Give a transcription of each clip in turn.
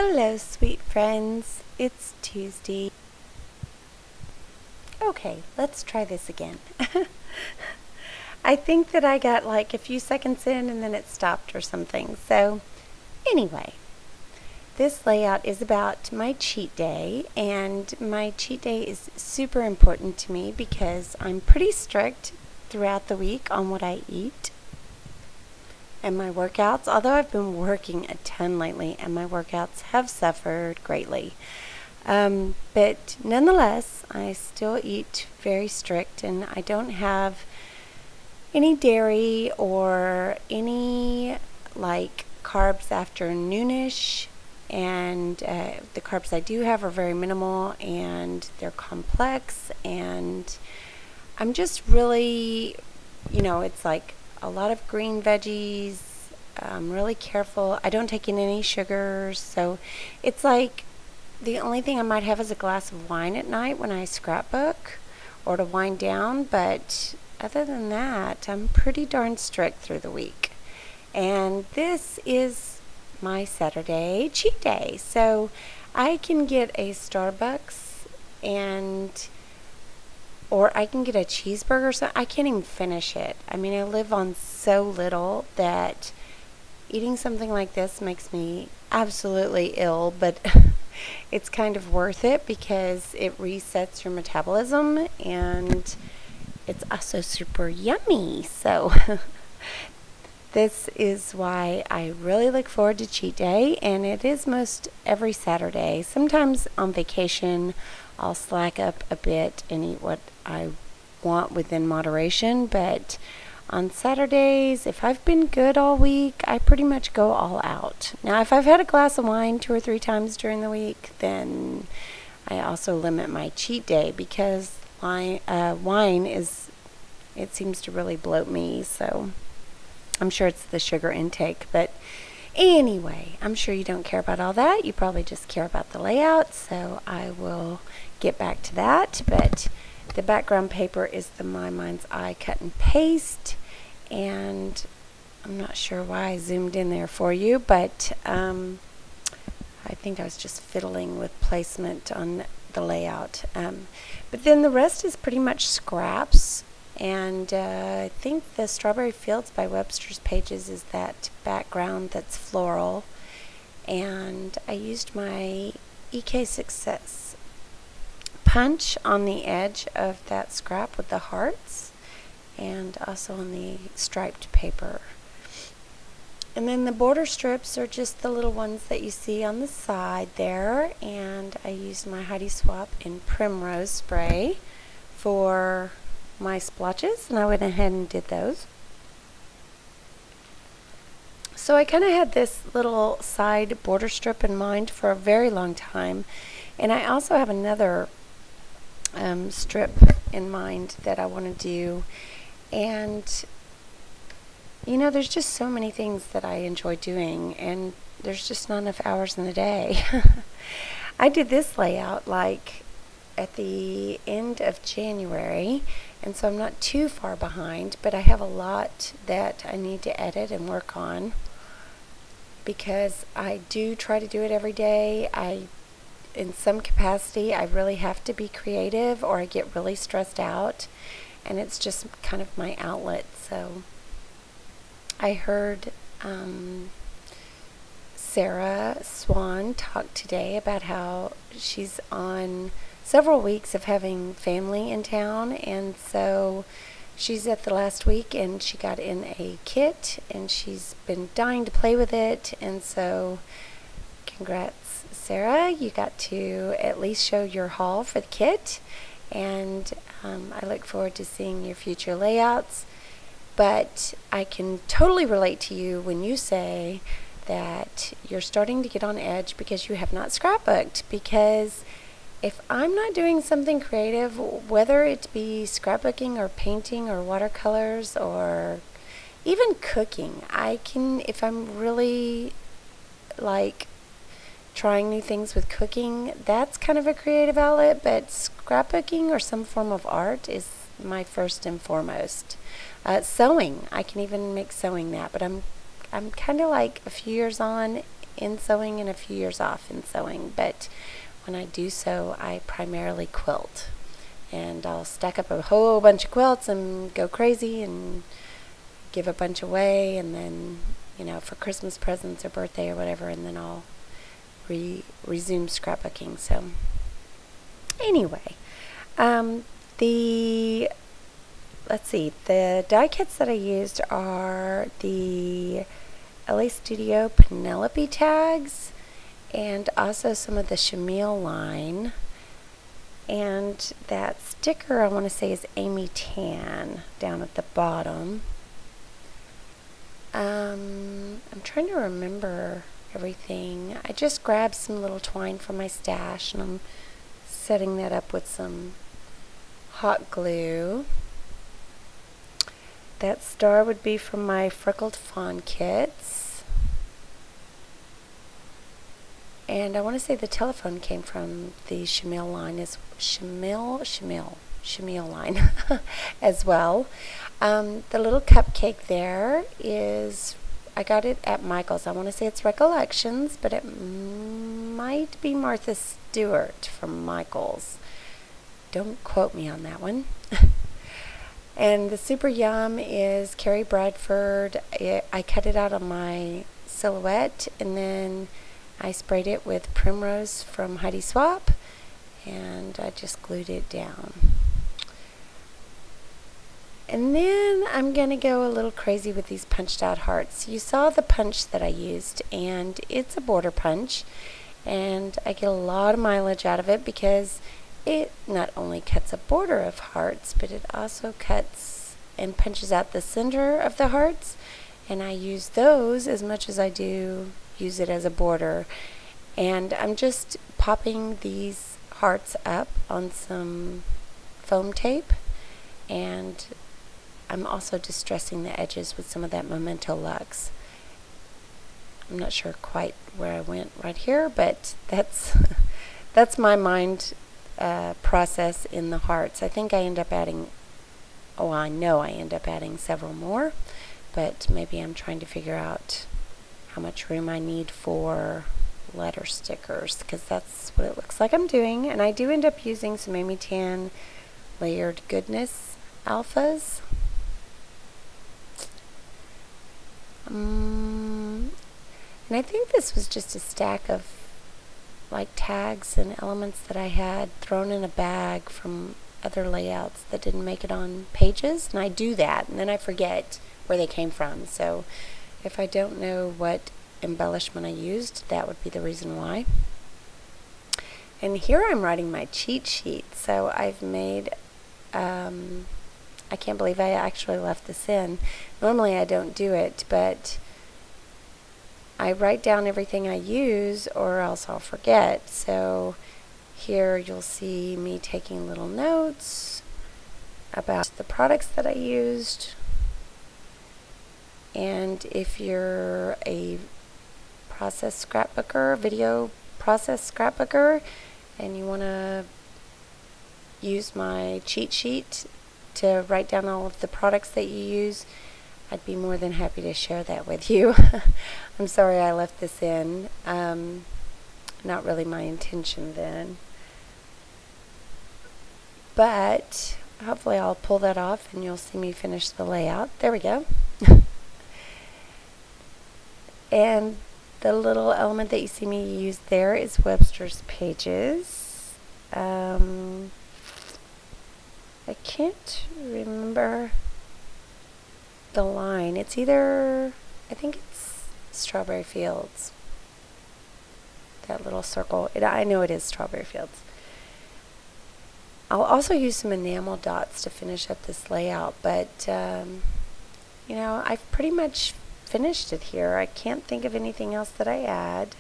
Hello, sweet friends. It's Tuesday. Okay, let's try this again. I think that I got like a few seconds in and then it stopped or something. So, anyway, this layout is about my cheat day, and my cheat day is super important to me because I'm pretty strict throughout the week on what I eat and my workouts, although I've been working a ton lately and my workouts have suffered greatly. But nonetheless, I still eat very strict, and I don't have any dairy or any like carbs after noonish, and the carbs I do have are very minimal and they're complex, and I'm just really, it's like a lot of green veggies. I'm really careful. I don't take in any sugars, so it's like the only thing I might have is a glass of wine at night when I scrapbook or to wind down, but other than that, I'm pretty darn strict through the week. And this is my Saturday cheat day. So I can get a Starbucks or I can get a cheeseburger. So I can't even finish it. I mean, I live on so little that eating something like this makes me absolutely ill, but it's kind of worth it because it resets your metabolism and it's also super yummy. So this is why I really look forward to cheat day, and it is most every Saturday. Sometimes on vacation I'll slack up a bit and eat what I want within moderation, but on Saturdays, if I've been good all week, I pretty much go all out. Now, if I've had a glass of wine 2 or 3 times during the week, then I also limit my cheat day because wine it seems to really bloat me, so I'm sure it's the sugar intake. But anyway, I'm sure you don't care about all that. You probably just care about the layout, so I will get back to that. But the background paper is the My Mind's Eye cut and paste, and I'm not sure why I zoomed in there for you, but I think I was just fiddling with placement on the layout. But then the rest is pretty much scraps, and I think the Strawberry Fields by Webster's Pages is that background that's floral, and I used my EK Success punch on the edge of that scrap with the hearts, and also on the striped paper. And then the border strips are just the little ones that you see on the side there, and I used my Heidi Swap in Primrose spray for my splotches, and I went ahead and did those. So I kind of had this little side border strip in mind for a very long time, and I also have another strip in mind that I want to do. And there's just so many things that I enjoy doing, and there's just not enough hours in the day. I did this layout like at the end of January, and so I'm not too far behind, but I have a lot that I need to edit and work on because I do try to do it every day. In some capacity, I really have to be creative or I get really stressed out, and it's just kind of my outlet. So I heard Sarah Swan talk today about how she's on several weeks of having family in town, and so she's at the last week and she got in a kit and she's been dying to play with it, and so congrats, Sarah, you got to at least show your haul for the kit, and I look forward to seeing your future layouts. But I can totally relate to you when you say that you're starting to get on edge because you have not scrapbooked, because if I'm not doing something creative, whether it be scrapbooking or painting or watercolors or even cooking, I can, if I'm really like trying new things with cooking, that's kind of a creative outlet, but scrapbooking or some form of art is my first and foremost. Sewing, I can even make sewing that, but I'm kind of like a few years on in sewing and a few years off in sewing, but when I do sew, I primarily quilt. And I'll stack up a whole bunch of quilts and go crazy and give a bunch away, and then, you know, for Christmas presents or birthday or whatever, and then I'll resume scrapbooking. So anyway, let's see, the die kits that I used are the LA Studio Penelope tags and also some of the chenille line. And that sticker I want to say is Amy Tan down at the bottom. I'm trying to remember everything. I just grabbed some little twine from my stash and I'm setting that up with some hot glue. That star would be from my Freckled Fawn kits. And I want to say the telephone came from the chenille line, chenille line as well. The little cupcake there is, I got it at Michael's. I want to say it's Recollections, but it might be Martha Stewart from Michael's. Don't quote me on that one. And the Super Yum is Carrie Bradford. I cut it out on my silhouette, and then I sprayed it with Primrose from Heidi Swap, and I just glued it down. And then I'm going to go a little crazy with these punched out hearts. You saw the punch that I used, and it's a border punch, and I get a lot of mileage out of it because it not only cuts a border of hearts, but it also cuts and punches out the center of the hearts, and I use those as much as I do use it as a border. And I'm just popping these hearts up on some foam tape, and I'm also distressing the edges with some of that Memento Luxe. I'm not sure quite where I went right here, but that's that's my mind process in the hearts. I think I end up adding, oh, I know I end up adding several more, but maybe I'm trying to figure out how much room I need for letter stickers, because that's what it looks like I'm doing. And I do end up using some Amy Tan Layered Goodness alphas. And I think this was just a stack of like tags and elements that I had thrown in a bag from other layouts that didn't make it on pages, and I do that and then I forget where they came from. So if I don't know what embellishment I used, that would be the reason why. And here I'm writing my cheat sheet. So I've made, I can't believe I actually left this in. Normally I don't do it, but I write down everything I use or else I'll forget. So here you'll see me taking little notes about the products that I used. And if you're a process scrapbooker, video process scrapbooker, and you want to use my cheat sheet to write down all of the products that you use, I'd be more than happy to share that with you. I'm sorry I left this in. Not really my intention then. But hopefully I'll pull that off and you'll see me finish the layout. There we go. And the little element that you see me use there is Webster's Pages. I can't remember the line. It's either, I think it's Strawberry Fields. That little circle. I know it is Strawberry Fields. I'll also use some enamel dots to finish up this layout, but you know, I've pretty much finished it here. I can't think of anything else that I add.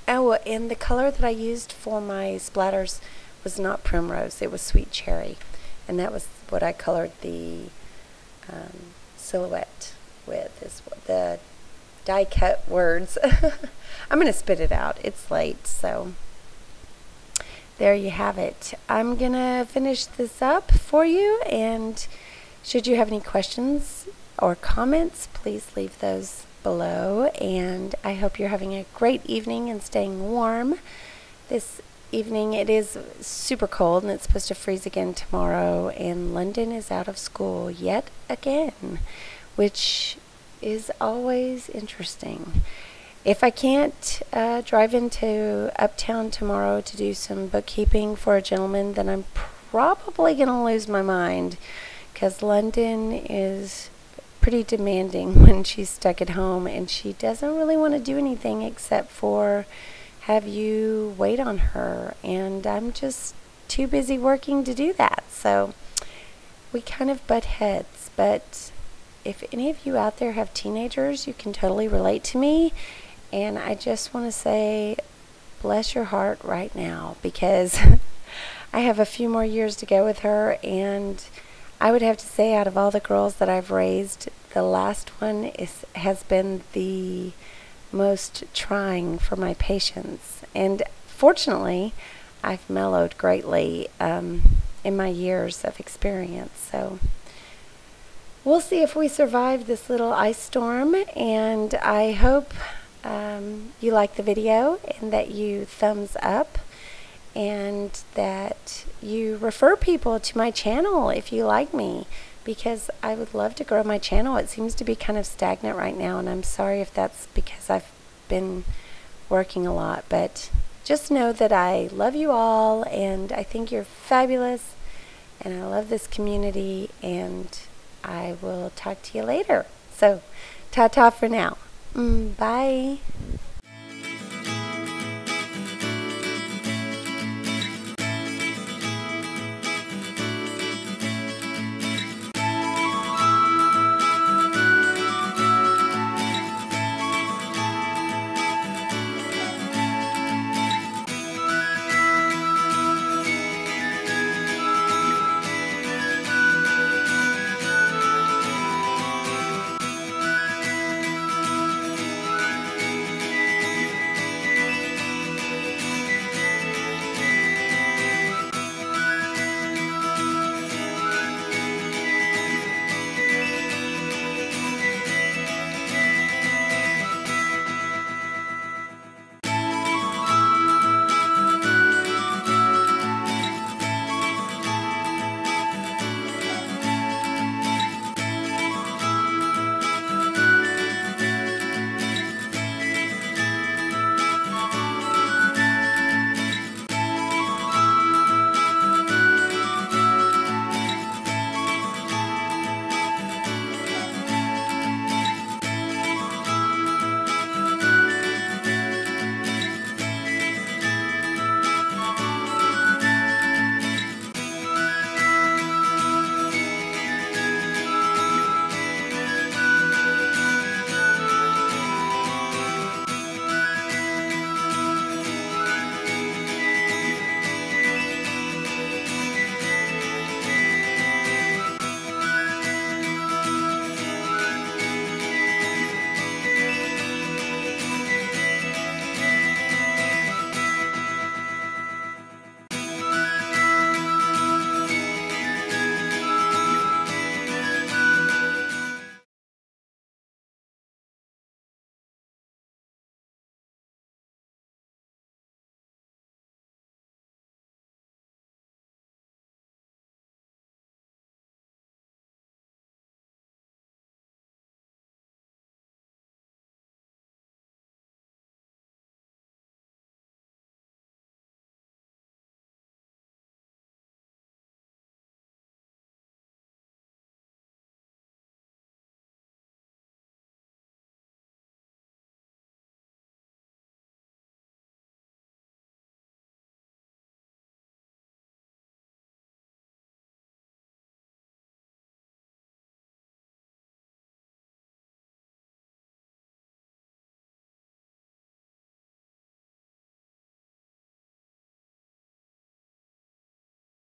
Oh, and the color that I used for my splatters was not Primrose, it was Sweet Cherry, and that was what I colored the silhouette with, is the die cut words. I'm going to spit it out. It's late, so there you have it. I'm going to finish this up for you, and should you have any questions or comments, please leave those below, and I hope you're having a great evening and staying warm. This evening it is super cold and it's supposed to freeze again tomorrow, and London is out of school yet again, which is always interesting. If I can't drive into Uptown tomorrow to do some bookkeeping for a gentleman, then I'm probably going to lose my mind, because London is pretty demanding when she's stuck at home, and she doesn't really want to do anything except for have you wait on her, and I'm just too busy working to do that. So we kind of butt heads. But if any of you out there have teenagers, you can totally relate to me, and I just want to say bless your heart right now, because I have a few more years to go with her, and I would have to say out of all the girls that I've raised, the last one has been the most trying for my patience. And fortunately, I've mellowed greatly in my years of experience. So we'll see if we survive this little ice storm, and I hope you like the video and that you thumbs up, and that you refer people to my channel if you like me, because I would love to grow my channel. It seems to be kind of stagnant right now, and I'm sorry if that's because I've been working a lot, but just know that I love you all, and I think you're fabulous, and I love this community, and I will talk to you later. So ta-ta for now. Bye.